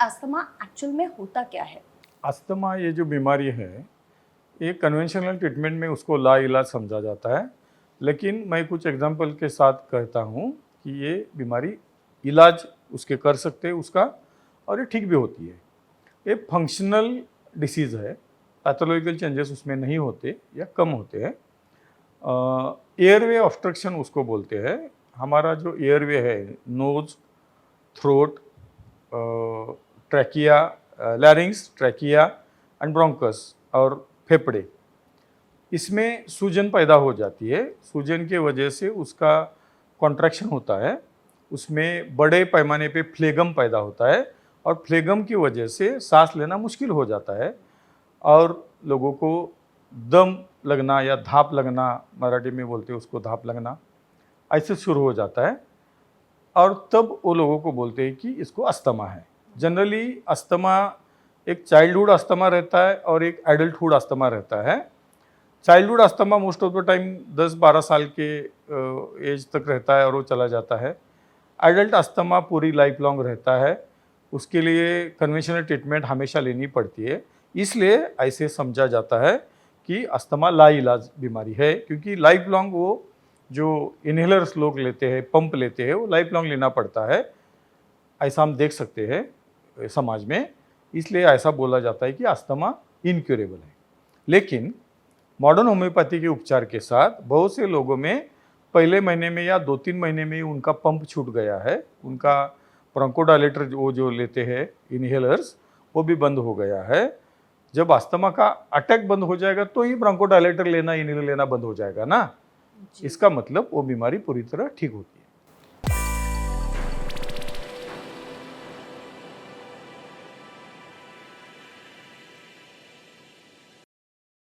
Asthma actual में होता क्या है? अस्थमा ये जो बीमारी है, ये कन्वेंशनल ट्रीटमेंट में उसको लाइलाज समझा जाता है, लेकिन मैं कुछ एग्जांपल के साथ कहता हूँ कि ये बीमारी इलाज उसके कर सकते हैं उसका, और ये ठीक भी होती है। ये फंक्शनल डिसीज़ है, पैथोलॉजिकल चेंजेस उसमें नहीं होते या कम होते हैं। एयरवे ऑब्स्ट्रक्शन उसको बोलते हैं। हमारा जो एयरवे है, nose, throat, trachea, larynx, trachea and bronchus और फेफड़े, इसमें सूजन पैदा हो जाती है। सूजन के वजह से उसका कॉन्ट्रैक्शन होता है, उसमें बड़े पैमाने पे फ्लेगम पैदा होता है, और फ्लेगम की वजह से सांस लेना मुश्किल हो जाता है, और लोगों को दम लगना या धाप लगना, मराठी में बोलते हैं उसको धाप लगना, ऐसे शुरू हो जाता है। और तब वो लोगों को बोलते हैं कि इसको अस्थमा है। जनरली अस्थमा एक चाइल्डहुड अस्थमा रहता है और एक एडल्टहुड अस्थमा रहता है। Childhood asthma most of the time 10-12 साल के एज तक रहता है और वो चला जाता है। एडल्ट अस्थमा पूरी लाइफ लॉन्ग रहता है, उसके लिए कन्वेंशनल ट्रीटमेंट हमेशा लेनी पड़ती है। इसलिए ऐसे समझा जाता है कि अस्थमा लाइलाज बीमारी है, क्योंकि लाइफ लॉन्ग वो जो इनहेलर्स लोग लेते हैं, पंप लेते हैं, वो लाइफ लॉन्ग लेना पड़ता है। ऐसा हम देख सकते हैं समाज में, इसलिए ऐसा बोला जाता है कि अस्थमा इनक्यूरेबल है। लेकिन मॉडर्न होम्योपैथी के उपचार के साथ बहुत से लोगों में पहले महीने में या 2-3 महीने में ही उनका पंप छूट गया है, उनका ब्रोंकोडायलेटर वो जो लेते हैं इनहेलर्स, वो भी बंद हो गया है। जब अस्थमा का अटैक बंद हो जाएगा तो ही ब्रोंकोडायलेटर लेना, इनहेलर लेना बंद हो जाएगा ना। इसका मतलब वो बीमारी पूरी तरह ठीक होती है।